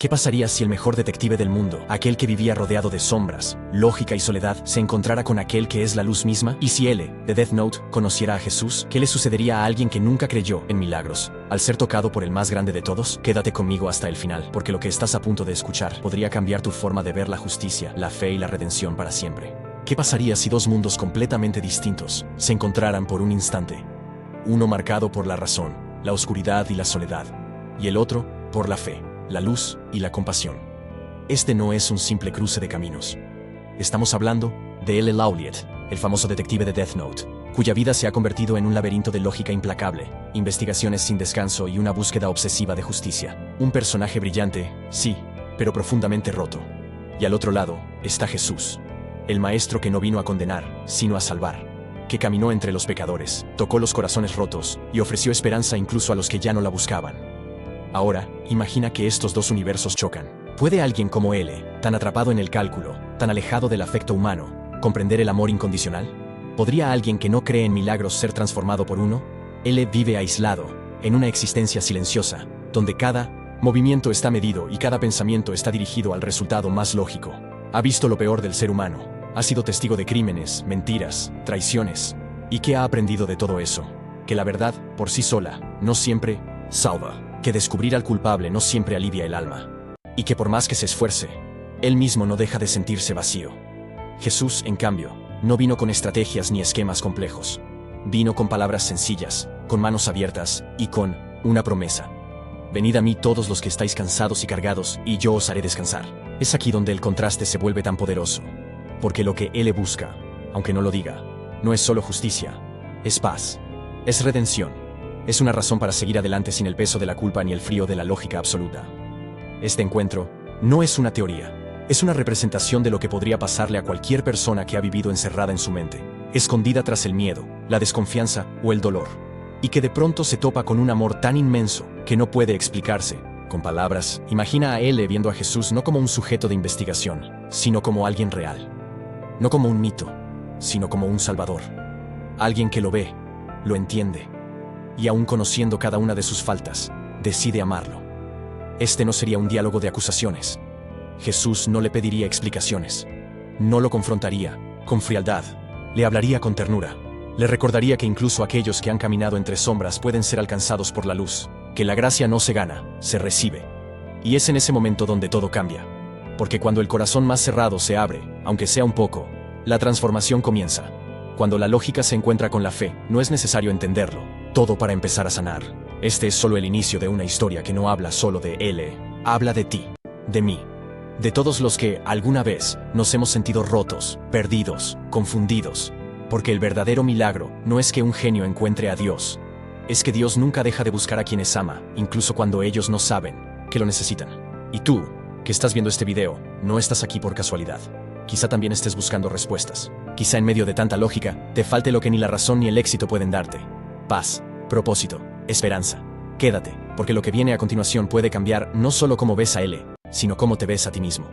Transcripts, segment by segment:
¿Qué pasaría si el mejor detective del mundo, aquel que vivía rodeado de sombras, lógica y soledad, se encontrara con aquel que es la luz misma? ¿Y si L, de Death Note, conociera a Jesús? ¿Qué le sucedería a alguien que nunca creyó en milagros, al ser tocado por el más grande de todos? Quédate conmigo hasta el final, porque lo que estás a punto de escuchar podría cambiar tu forma de ver la justicia, la fe y la redención para siempre. ¿Qué pasaría si dos mundos completamente distintos se encontraran por un instante? Uno marcado por la razón, la oscuridad y la soledad, y el otro por la fe, la luz y la compasión. Este no es un simple cruce de caminos. Estamos hablando de L. Lauliet, el famoso detective de Death Note, cuya vida se ha convertido en un laberinto de lógica implacable, investigaciones sin descanso y una búsqueda obsesiva de justicia. Un personaje brillante, sí, pero profundamente roto. Y al otro lado está Jesús, el maestro que no vino a condenar, sino a salvar, que caminó entre los pecadores, tocó los corazones rotos y ofreció esperanza incluso a los que ya no la buscaban. Ahora, imagina que estos dos universos chocan. ¿Puede alguien como L, tan atrapado en el cálculo, tan alejado del afecto humano, comprender el amor incondicional? ¿Podría alguien que no cree en milagros ser transformado por uno? L vive aislado, en una existencia silenciosa, donde cada movimiento está medido y cada pensamiento está dirigido al resultado más lógico. Ha visto lo peor del ser humano, ha sido testigo de crímenes, mentiras, traiciones. ¿Y qué ha aprendido de todo eso? Que la verdad, por sí sola, no siempre salva. Que descubrir al culpable no siempre alivia el alma, y que por más que se esfuerce, él mismo no deja de sentirse vacío. Jesús, en cambio, no vino con estrategias ni esquemas complejos. Vino con palabras sencillas, con manos abiertas y con una promesa. Venid a mí todos los que estáis cansados y cargados, y yo os haré descansar. Es aquí donde el contraste se vuelve tan poderoso, porque lo que Él busca, aunque no lo diga, no es solo justicia, es paz, es redención. Es una razón para seguir adelante sin el peso de la culpa ni el frío de la lógica absoluta. Este encuentro no es una teoría, es una representación de lo que podría pasarle a cualquier persona que ha vivido encerrada en su mente, escondida tras el miedo, la desconfianza o el dolor, y que de pronto se topa con un amor tan inmenso que no puede explicarse con palabras. Imagina a L viendo a Jesús no como un sujeto de investigación, sino como alguien real. No como un mito, sino como un salvador. Alguien que lo ve, lo entiende, y aún conociendo cada una de sus faltas, decide amarlo. Este no sería un diálogo de acusaciones. Jesús no le pediría explicaciones. No lo confrontaría con frialdad. Le hablaría con ternura. Le recordaría que incluso aquellos que han caminado entre sombras pueden ser alcanzados por la luz, que la gracia no se gana, se recibe. Y es en ese momento donde todo cambia. Porque cuando el corazón más cerrado se abre, aunque sea un poco, la transformación comienza. Cuando la lógica se encuentra con la fe, no es necesario entenderlo todo para empezar a sanar. Este es solo el inicio de una historia que no habla solo de L, habla de ti, de mí, de todos los que alguna vez nos hemos sentido rotos, perdidos, confundidos. Porque el verdadero milagro no es que un genio encuentre a Dios, es que Dios nunca deja de buscar a quienes ama, incluso cuando ellos no saben que lo necesitan. Y tú, que estás viendo este video, no estás aquí por casualidad. Quizá también estés buscando respuestas. Quizá en medio de tanta lógica, te falte lo que ni la razón ni el éxito pueden darte. Paz, propósito, esperanza. Quédate, porque lo que viene a continuación puede cambiar no solo cómo ves a L, sino cómo te ves a ti mismo.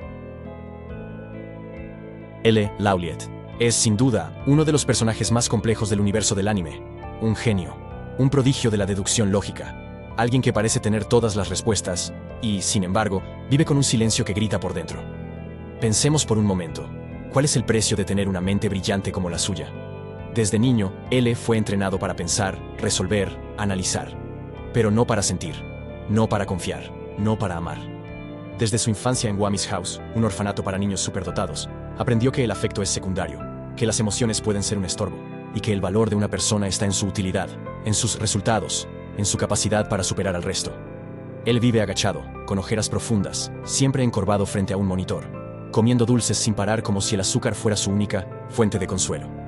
L. Lauliet es, sin duda, uno de los personajes más complejos del universo del anime. Un genio, un prodigio de la deducción lógica. Alguien que parece tener todas las respuestas, y, sin embargo, vive con un silencio que grita por dentro. Pensemos por un momento, ¿cuál es el precio de tener una mente brillante como la suya? Desde niño, L fue entrenado para pensar, resolver, analizar. Pero no para sentir, no para confiar, no para amar. Desde su infancia en Wami's House, un orfanato para niños superdotados, aprendió que el afecto es secundario, que las emociones pueden ser un estorbo, y que el valor de una persona está en su utilidad, en sus resultados, en su capacidad para superar al resto. Él vive agachado, con ojeras profundas, siempre encorvado frente a un monitor, comiendo dulces sin parar como si el azúcar fuera su única fuente de consuelo.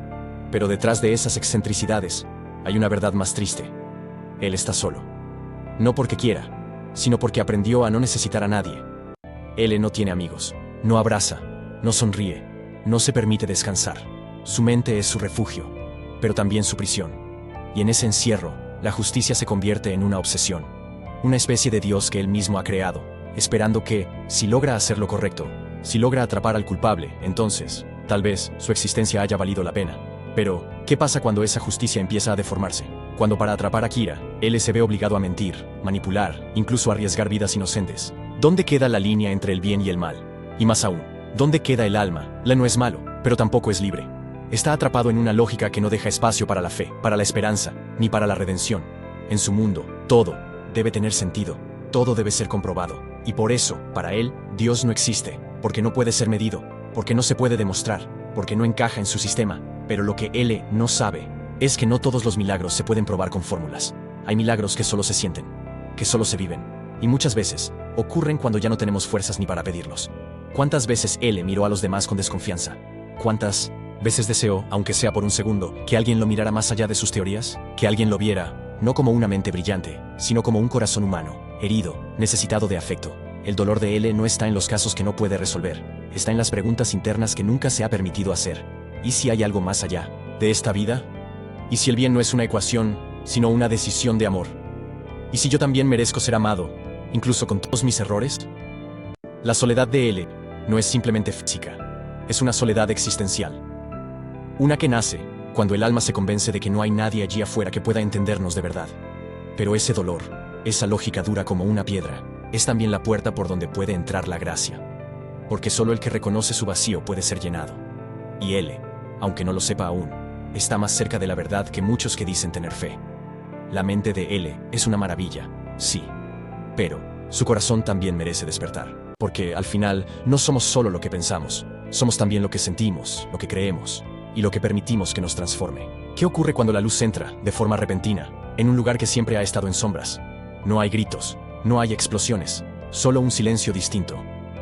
Pero detrás de esas excentricidades, hay una verdad más triste. Él está solo. No porque quiera, sino porque aprendió a no necesitar a nadie. Él no tiene amigos, no abraza, no sonríe, no se permite descansar. Su mente es su refugio, pero también su prisión. Y en ese encierro, la justicia se convierte en una obsesión. Una especie de Dios que él mismo ha creado, esperando que, si logra hacer lo correcto, si logra atrapar al culpable, entonces, tal vez, su existencia haya valido la pena. Pero, ¿qué pasa cuando esa justicia empieza a deformarse? Cuando para atrapar a Kira, él se ve obligado a mentir, manipular, incluso a arriesgar vidas inocentes. ¿Dónde queda la línea entre el bien y el mal? Y más aún, ¿dónde queda el alma? La no es malo, pero tampoco es libre. Está atrapado en una lógica que no deja espacio para la fe, para la esperanza, ni para la redención. En su mundo, todo debe tener sentido, todo debe ser comprobado. Y por eso, para él, Dios no existe, porque no puede ser medido, porque no se puede demostrar, porque no encaja en su sistema. Pero lo que él no sabe es que no todos los milagros se pueden probar con fórmulas. Hay milagros que solo se sienten, que solo se viven. Y muchas veces, ocurren cuando ya no tenemos fuerzas ni para pedirlos. ¿Cuántas veces él miró a los demás con desconfianza? ¿Cuántas veces deseó, aunque sea por un segundo, que alguien lo mirara más allá de sus teorías? Que alguien lo viera, no como una mente brillante, sino como un corazón humano, herido, necesitado de afecto. El dolor de él no está en los casos que no puede resolver, está en las preguntas internas que nunca se ha permitido hacer. ¿Y si hay algo más allá de esta vida? ¿Y si el bien no es una ecuación, sino una decisión de amor? ¿Y si yo también merezco ser amado, incluso con todos mis errores? La soledad de él no es simplemente física, es una soledad existencial. Una que nace cuando el alma se convence de que no hay nadie allí afuera que pueda entendernos de verdad. Pero ese dolor, esa lógica dura como una piedra, es también la puerta por donde puede entrar la gracia. Porque solo el que reconoce su vacío puede ser llenado. Y él, aunque no lo sepa aún, está más cerca de la verdad que muchos que dicen tener fe. La mente de él es una maravilla, sí. Pero su corazón también merece despertar. Porque al final no somos solo lo que pensamos, somos también lo que sentimos, lo que creemos y lo que permitimos que nos transforme. ¿Qué ocurre cuando la luz entra, de forma repentina, en un lugar que siempre ha estado en sombras? No hay gritos, no hay explosiones, solo un silencio distinto.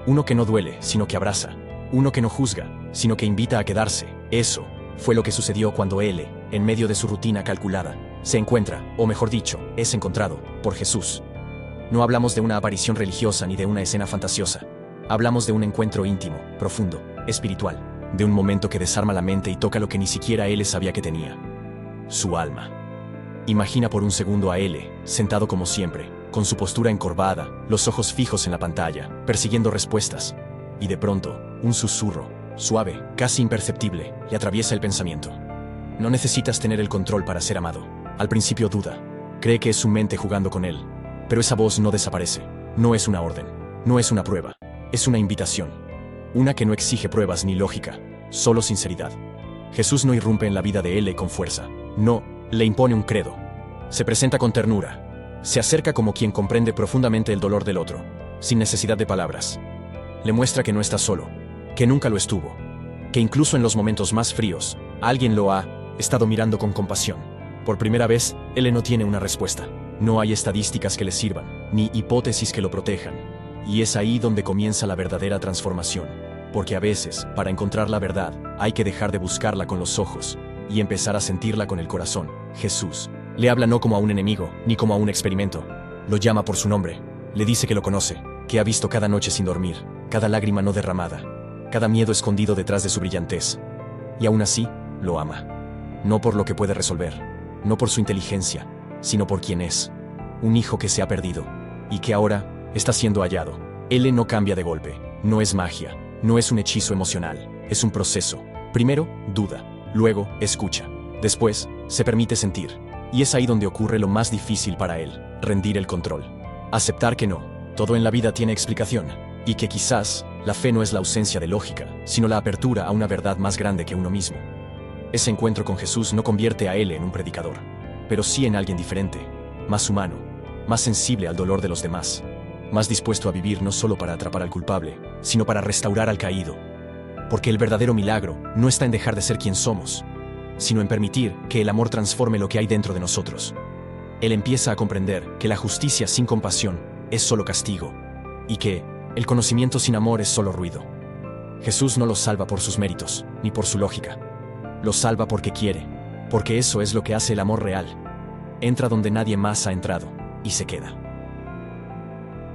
Uno que no duele, sino que abraza. Uno que no juzga, sino que invita a quedarse. Eso fue lo que sucedió cuando él, en medio de su rutina calculada, se encuentra, o mejor dicho, es encontrado, por Jesús. No hablamos de una aparición religiosa ni de una escena fantasiosa. Hablamos de un encuentro íntimo, profundo, espiritual, de un momento que desarma la mente y toca lo que ni siquiera él sabía que tenía: su alma. Imagina por un segundo a él, sentado como siempre, con su postura encorvada, los ojos fijos en la pantalla, persiguiendo respuestas. Y de pronto, un susurro, suave, casi imperceptible, le atraviesa el pensamiento. No necesitas tener el control para ser amado. Al principio duda, cree que es su mente jugando con él. Pero esa voz no desaparece, no es una orden, no es una prueba, es una invitación. Una que no exige pruebas ni lógica, solo sinceridad. Jesús no irrumpe en la vida de él con fuerza, no le impone un credo. Se presenta con ternura, se acerca como quien comprende profundamente el dolor del otro, sin necesidad de palabras. Le muestra que no está solo, que nunca lo estuvo, que incluso en los momentos más fríos, alguien lo ha estado mirando con compasión. Por primera vez, él no tiene una respuesta. No hay estadísticas que le sirvan, ni hipótesis que lo protejan. Y es ahí donde comienza la verdadera transformación. Porque a veces, para encontrar la verdad, hay que dejar de buscarla con los ojos y empezar a sentirla con el corazón. Jesús le habla no como a un enemigo, ni como a un experimento. Lo llama por su nombre. Le dice que lo conoce, que ha visto cada noche sin dormir, cada lágrima no derramada, cada miedo escondido detrás de su brillantez. Y aún así, lo ama. No por lo que puede resolver, no por su inteligencia, sino por quien es. Un hijo que se ha perdido y que ahora está siendo hallado. Él no cambia de golpe, no es magia, no es un hechizo emocional, es un proceso. Primero, duda, luego, escucha, después, se permite sentir. Y es ahí donde ocurre lo más difícil para él: rendir el control. Aceptar que no, todo en la vida tiene explicación, y que quizás la fe no es la ausencia de lógica, sino la apertura a una verdad más grande que uno mismo. Ese encuentro con Jesús no convierte a él en un predicador, pero sí en alguien diferente, más humano, más sensible al dolor de los demás, más dispuesto a vivir no solo para atrapar al culpable, sino para restaurar al caído. Porque el verdadero milagro no está en dejar de ser quien somos, sino en permitir que el amor transforme lo que hay dentro de nosotros. Él empieza a comprender que la justicia sin compasión es solo castigo, y que el conocimiento sin amor es solo ruido. Jesús no lo salva por sus méritos, ni por su lógica. Lo salva porque quiere, porque eso es lo que hace el amor real. Entra donde nadie más ha entrado, y se queda.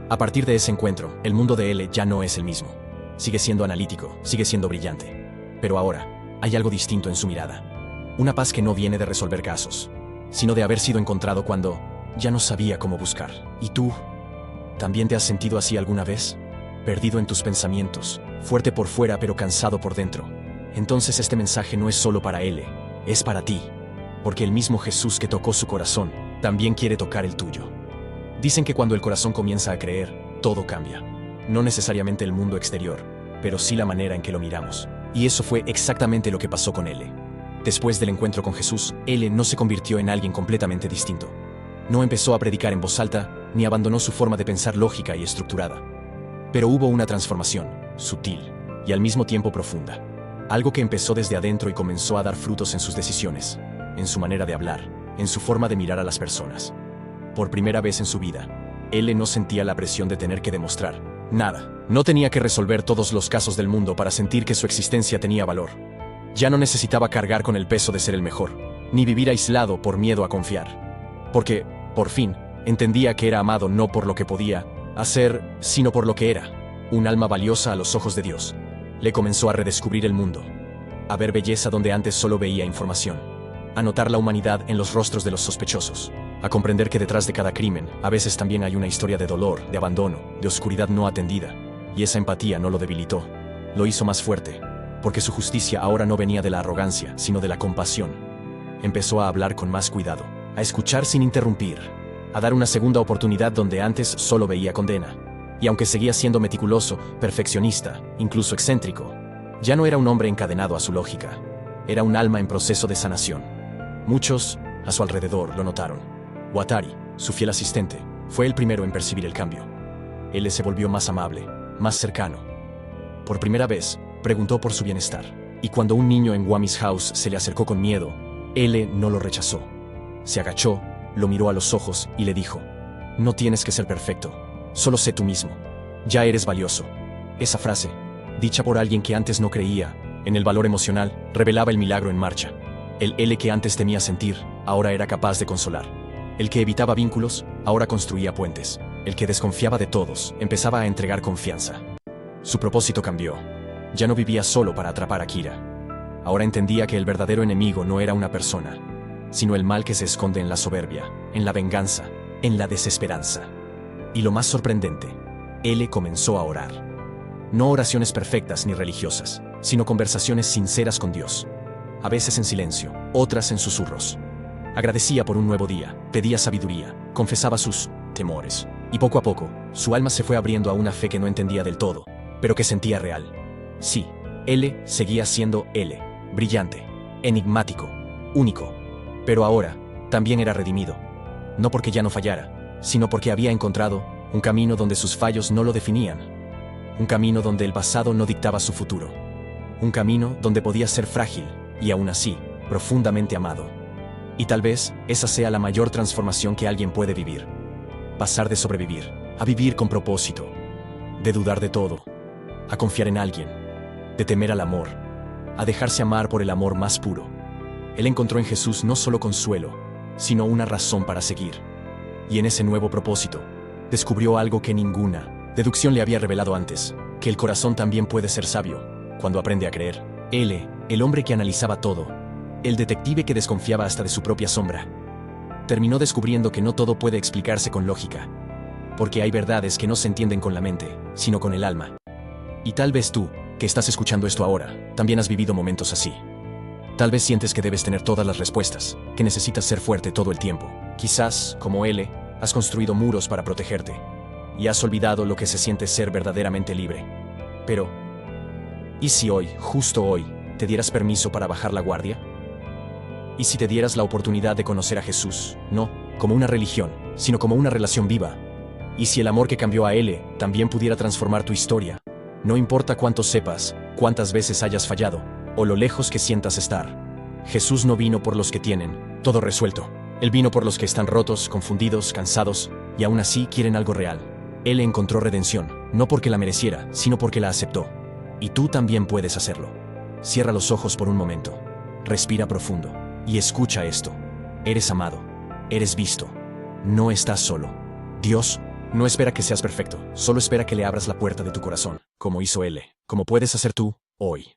A partir de ese encuentro, el mundo de él ya no es el mismo. Sigue siendo analítico, sigue siendo brillante. Pero ahora, hay algo distinto en su mirada. Una paz que no viene de resolver casos, sino de haber sido encontrado cuando ya no sabía cómo buscar. ¿Y tú? ¿También te has sentido así alguna vez? Perdido en tus pensamientos, fuerte por fuera pero cansado por dentro. Entonces este mensaje no es solo para él, es para ti. Porque el mismo Jesús que tocó su corazón, también quiere tocar el tuyo. Dicen que cuando el corazón comienza a creer, todo cambia. no necesariamente el mundo exterior, pero sí la manera en que lo miramos. Y eso fue exactamente lo que pasó con L. Después del encuentro con Jesús, L no se convirtió en alguien completamente distinto. No empezó a predicar en voz alta, ni abandonó su forma de pensar lógica y estructurada. Pero hubo una transformación, sutil, y al mismo tiempo profunda. Algo que empezó desde adentro y comenzó a dar frutos en sus decisiones, en su manera de hablar, en su forma de mirar a las personas. Por primera vez en su vida, L no sentía la presión de tener que demostrar nada. No tenía que resolver todos los casos del mundo para sentir que su existencia tenía valor. Ya no necesitaba cargar con el peso de ser el mejor, ni vivir aislado por miedo a confiar. Porque, por fin, entendía que era amado no por lo que podía hacer, sino por lo que era, un alma valiosa a los ojos de Dios. Le comenzó a redescubrir el mundo, a ver belleza donde antes solo veía información, a notar la humanidad en los rostros de los sospechosos, a comprender que detrás de cada crimen a veces también hay una historia de dolor, de abandono, de oscuridad no atendida, y esa empatía no lo debilitó, lo hizo más fuerte, porque su justicia ahora no venía de la arrogancia, sino de la compasión. Empezó a hablar con más cuidado, a escuchar sin interrumpir, a dar una segunda oportunidad donde antes solo veía condena. Y aunque seguía siendo meticuloso, perfeccionista, incluso excéntrico, ya no era un hombre encadenado a su lógica. Era un alma en proceso de sanación. Muchos, a su alrededor, lo notaron. Watari, su fiel asistente, fue el primero en percibir el cambio. Él se volvió más amable, más cercano. Por primera vez, preguntó por su bienestar. Y cuando un niño en Wami's House se le acercó con miedo, L no lo rechazó. Se agachó, lo miró a los ojos y le dijo: «No tienes que ser perfecto, solo sé tú mismo. Ya eres valioso». Esa frase, dicha por alguien que antes no creía en el valor emocional, revelaba el milagro en marcha. El L que antes temía sentir, ahora era capaz de consolar. El que evitaba vínculos, ahora construía puentes. El que desconfiaba de todos, empezaba a entregar confianza. Su propósito cambió. Ya no vivía solo para atrapar a Kira. Ahora entendía que el verdadero enemigo no era una persona, sino el mal que se esconde en la soberbia, en la venganza, en la desesperanza. Y lo más sorprendente, L comenzó a orar. No oraciones perfectas ni religiosas, sino conversaciones sinceras con Dios. A veces en silencio, otras en susurros. Agradecía por un nuevo día, pedía sabiduría, confesaba sus temores. Y poco a poco, su alma se fue abriendo a una fe que no entendía del todo, pero que sentía real. Sí, L seguía siendo L, brillante, enigmático, único. Pero ahora, también era redimido. No porque ya no fallara, sino porque había encontrado un camino donde sus fallos no lo definían. Un camino donde el pasado no dictaba su futuro. Un camino donde podía ser frágil, y aún así, profundamente amado. Y tal vez, esa sea la mayor transformación que alguien puede vivir. Pasar de sobrevivir, a vivir con propósito. De dudar de todo, a confiar en alguien. De temer al amor, a dejarse amar por el amor más puro. Él encontró en Jesús no solo consuelo, sino una razón para seguir. Y en ese nuevo propósito, descubrió algo que ninguna deducción le había revelado antes, que el corazón también puede ser sabio, cuando aprende a creer. L, el hombre que analizaba todo, el detective que desconfiaba hasta de su propia sombra, terminó descubriendo que no todo puede explicarse con lógica, porque hay verdades que no se entienden con la mente, sino con el alma. Y tal vez tú, que estás escuchando esto ahora, también has vivido momentos así. Tal vez sientes que debes tener todas las respuestas, que necesitas ser fuerte todo el tiempo. Quizás, como L, has construido muros para protegerte, y has olvidado lo que se siente ser verdaderamente libre. Pero, ¿y si hoy, justo hoy, te dieras permiso para bajar la guardia? ¿Y si te dieras la oportunidad de conocer a Jesús, no como una religión, sino como una relación viva? ¿Y si el amor que cambió a L también pudiera transformar tu historia? No importa cuánto sepas, cuántas veces hayas fallado, o lo lejos que sientas estar. Jesús no vino por los que tienen todo resuelto. Él vino por los que están rotos, confundidos, cansados, y aún así quieren algo real. Él encontró redención, no porque la mereciera, sino porque la aceptó. Y tú también puedes hacerlo. Cierra los ojos por un momento. Respira profundo. Y escucha esto. Eres amado. Eres visto. No estás solo. Dios no espera que seas perfecto, solo espera que le abras la puerta de tu corazón, como hizo L, como puedes hacer tú, hoy.